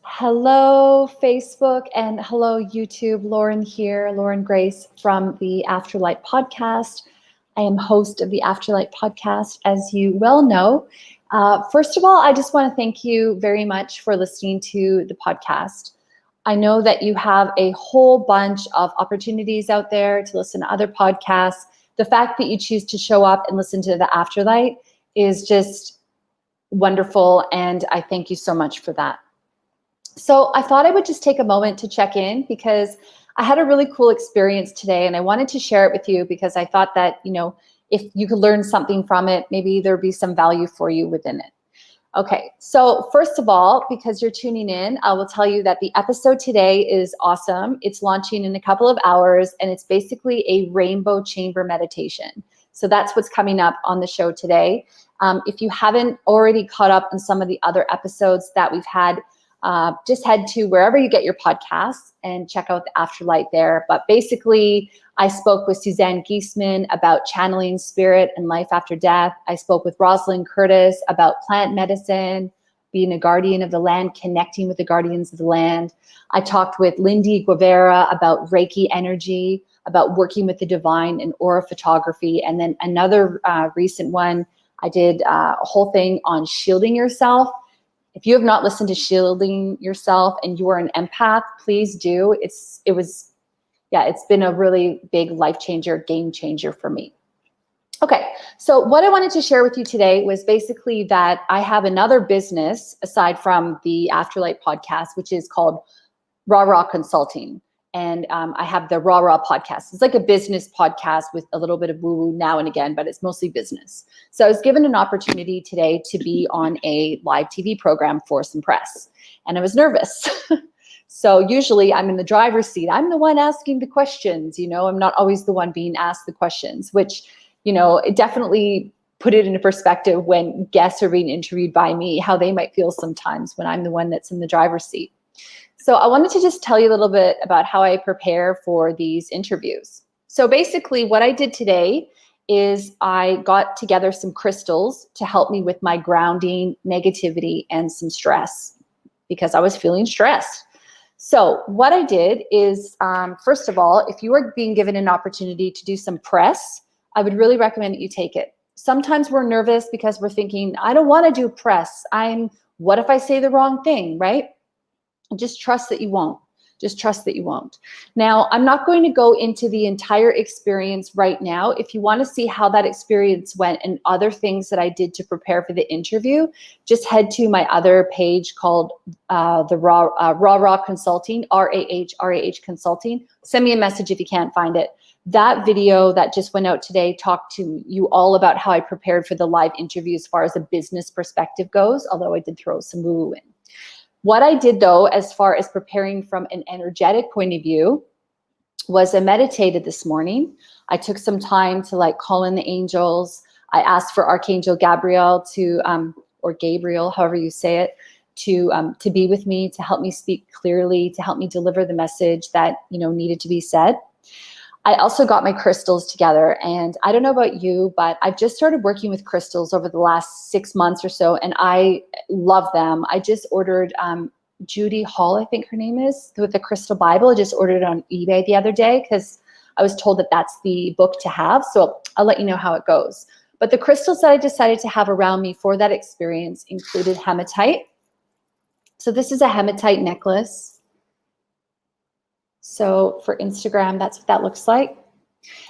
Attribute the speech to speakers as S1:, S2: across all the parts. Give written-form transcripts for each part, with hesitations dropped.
S1: Hello, Facebook, and hello, YouTube. Lauren here, Lauren Grace from the Afterlight Podcast. I am host of the Afterlight Podcast, as you well know. First of all, I just want to thank you very much for listening to the podcast. I know that you have a whole bunch of opportunities out there to listen to other podcasts. The fact that you choose to show up and listen to the Afterlight is just wonderful, and I thank you so much for that. So I thought I would just take a moment to check in because I had a really cool experience today and I wanted to share it with you because I thought that, if you could learn something from it, maybe there'd be some value for you within it. Okay, so first of all, because you're tuning in, I will tell you that the episode today is awesome. It's launching in a couple of hours and it's basically a rainbow chamber meditation. So that's what's coming up on the show today. If you haven't already caught up on some of the other episodes that we've had, just head to wherever you get your podcasts and check out the Afterlight there. But basically, I spoke with Suzanne Giesman about channeling spirit and life after death. I spoke with Rosalind Curtis about plant medicine, being a guardian of the land, connecting with the guardians of the land. I talked with Lindy Guevara about Reiki energy, about working with the divine and aura photography. And then another recent one, I did a whole thing on shielding yourself. If you have not listened to Shielding Yourself and you are an empath, please do. It's been a really big life changer, game changer for me. Okay, so what I wanted to share with you today was basically that I have another business aside from the Afterlight podcast, which is called Raw Consulting. And I have the Raw podcast. It's like a business podcast with a little bit of woo-woo now and again, but it's mostly business. So I was given an opportunity today to be on a live TV program for some press. And I was nervous. So usually I'm in the driver's seat. I'm the one asking the questions, I'm not always the one being asked the questions, which, it definitely put it into perspective when guests are being interviewed by me, how they might feel sometimes when I'm the one that's in the driver's seat. So I wanted to just tell you a little bit about how I prepare for these interviews. So basically what I did today is I got together some crystals to help me with my grounding, negativity, and some stress because I was feeling stressed. So what I did is, first of all, if you are being given an opportunity to do some press, I would really recommend that you take it. Sometimes we're nervous because we're thinking, I don't want to do press. What if I say the wrong thing, right? Just trust that you won't. Just trust that you won't. Now, I'm not going to go into the entire experience right now. If you want to see how that experience went and other things that I did to prepare for the interview, just head to my other page called the Raw Consulting, RAH Consulting. Send me a message if you can't find it. That video that just went out today talked to you all about how I prepared for the live interview as far as a business perspective goes, although I did throw some woo in. What I did though, as far as preparing from an energetic point of view, was I meditated this morning. I took some time to call in the angels. I asked for Archangel Gabriel or Gabriel, however you say it, to be with me, to help me speak clearly, to help me deliver the message that, needed to be said. I also got my crystals together, and I don't know about you, but I've just started working with crystals over the last 6 months or so, and I love them. I just ordered Judy Hall, I think her name is, with the Crystal Bible. I just ordered it on eBay the other day because I was told that that's the book to have, so I'll let you know how it goes. But the crystals that I decided to have around me for that experience included hematite. So this is a hematite necklace. So for Instagram, that's what that looks like.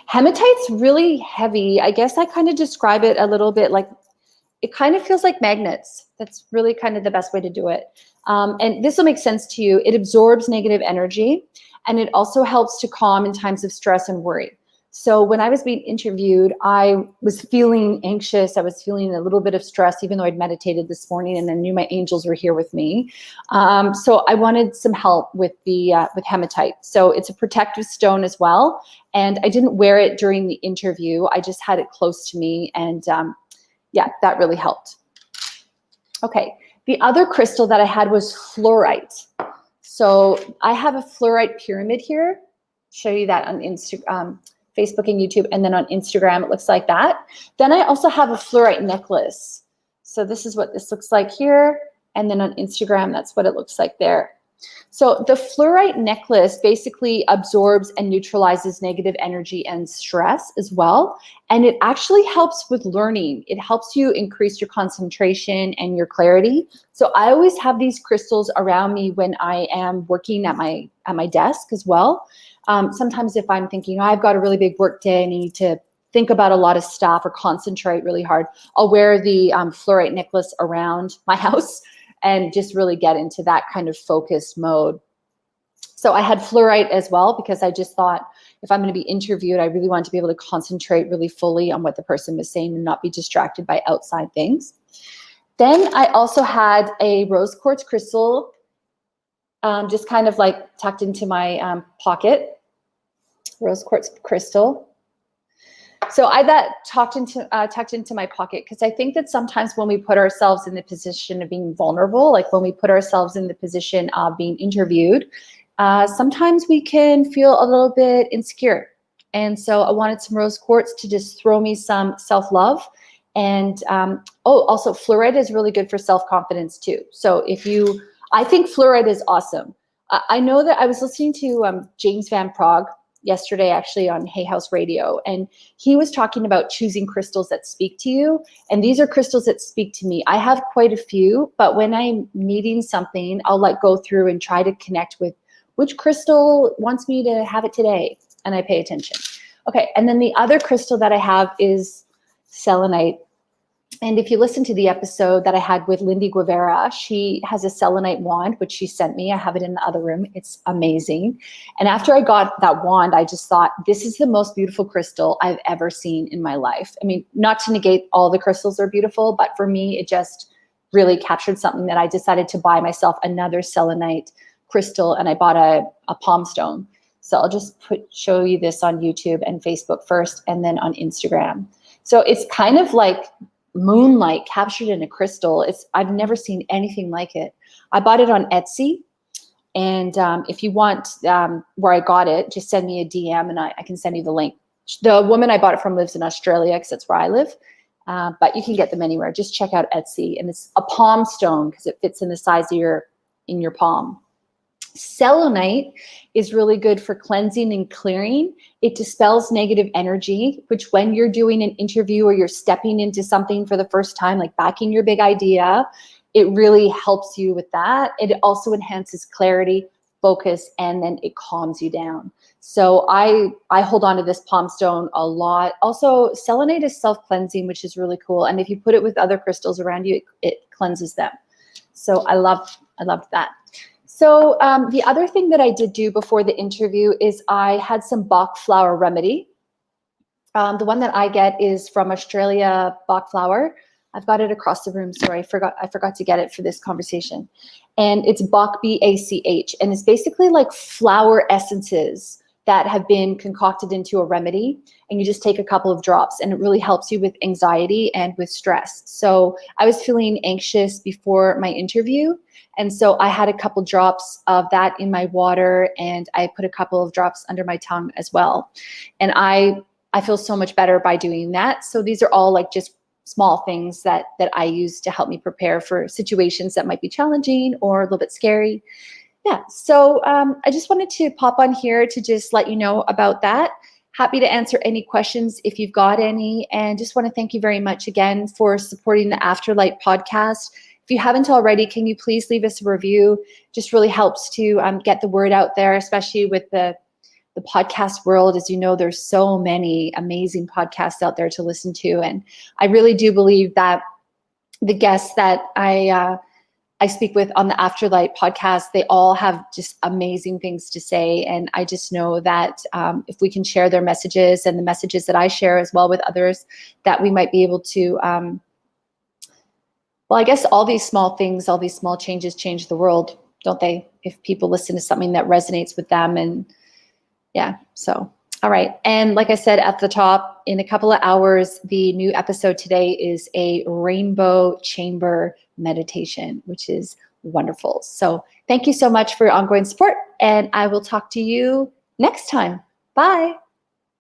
S1: Hematite's really heavy. I guess I kind of describe it a little bit like, it kind of feels like magnets. That's really kind of the best way to do it. And this will make sense to you. It absorbs negative energy, and it also helps to calm in times of stress and worry. So when I was being interviewed, I was feeling anxious. I was feeling a little bit of stress, even though I'd meditated this morning and I knew my angels were here with me. So I wanted some help with with hematite. So it's a protective stone as well. And I didn't wear it during the interview. I just had it close to me. And yeah, that really helped. Okay, the other crystal that I had was fluorite. So I have a fluorite pyramid here. Show you that on Instagram. Facebook and YouTube, and then on Instagram, it looks like that. Then I also have a fluorite necklace. So this is what this looks like here. And then on Instagram, that's what it looks like there. So the fluorite necklace basically absorbs and neutralizes negative energy and stress as well. And it actually helps with learning. It helps you increase your concentration and your clarity. So I always have these crystals around me when I am working at my desk as well. Sometimes if I'm thinking, oh, I've got a really big work day, I need to think about a lot of stuff or concentrate really hard, I'll wear the fluorite necklace around my house and just really get into that kind of focused mode. So I had fluorite as well because I just thought if I'm going to be interviewed, I really want to be able to concentrate really fully on what the person was saying and not be distracted by outside things. Then I also had a rose quartz crystal just kind of like tucked into my pocket, rose quartz crystal. So I that tucked into my pocket because I think that sometimes when we put ourselves in the position of being vulnerable, like when we put ourselves in the position of being interviewed, sometimes we can feel a little bit insecure. And so I wanted some rose quartz to just throw me some self-love. And also fluorite is really good for self-confidence too. So I think fluorite is awesome. I know that I was listening to James Van Praagh yesterday actually on Hay House Radio, and he was talking about choosing crystals that speak to you, and these are crystals that speak to me. I have quite a few, but when I'm needing something, I'll like go through and try to connect with which crystal wants me to have it today, and I pay attention. Okay, and then the other crystal that I have is selenite. And if you listen to the episode that I had with Lindy Guevara, she has a selenite wand, which she sent me. I have it in the other room. It's amazing. And after I got that wand, I just thought, this is the most beautiful crystal I've ever seen in my life. I mean, not to negate all the crystals are beautiful, but for me, it just really captured something that I decided to buy myself another selenite crystal, and I bought a palm stone. So I'll just show you this on YouTube and Facebook first, and then on Instagram. So it's kind of like moonlight captured in a crystal. I've never seen anything like it. I bought it on Etsy, and if you want where I got it, just send me a DM and I can send you the link. The woman I bought it from lives in Australia because that's where I live, but you can get them anywhere. Just check out Etsy, and it's a palm stone because it fits in the size of in your palm. Selenite is really good for cleansing and clearing. It dispels negative energy, which when you're doing an interview or you're stepping into something for the first time, like backing your big idea, it really helps you with that. It also enhances clarity, focus, and then it calms you down. So I hold on to this palm stone a lot. Also, selenite is self-cleansing, which is really cool. And if you put it with other crystals around you, it cleanses them. So I loved that. So the other thing that I did do before the interview is I had some Bach flower remedy. The one that I get is from Australia, Bach flower. I've got it across the room. Sorry, I forgot to get it for this conversation. And it's Bach, B-A-C-H. And it's basically like flower essences that have been concocted into a remedy. And you just take a couple of drops, and it really helps you with anxiety and with stress. So I was feeling anxious before my interview. And so I had a couple drops of that in my water, and I put a couple of drops under my tongue as well. And I feel so much better by doing that. So these are all like just small things that I use to help me prepare for situations that might be challenging or a little bit scary. Yeah, so I just wanted to pop on here to just let you know about that. Happy to answer any questions if you've got any, and just want to thank you very much again for supporting the Afterlight podcast. If you haven't already, can you please leave us a review? Just really helps to get the word out there, especially with the podcast world. As you know, there's so many amazing podcasts out there to listen to, and I really do believe that the guests that I speak with on the Afterlight podcast, they all have just amazing things to say. And I just know that if we can share their messages and the messages that I share as well with others, that we might be able to, well, I guess all these small things, all these small changes change the world, don't they? If people listen to something that resonates with them. And yeah, so, all right. And like I said at the top, in a couple of hours, the new episode today is a rainbow chamber meditation, which is wonderful. So thank you so much for your ongoing support, and I will talk to you next time. Bye.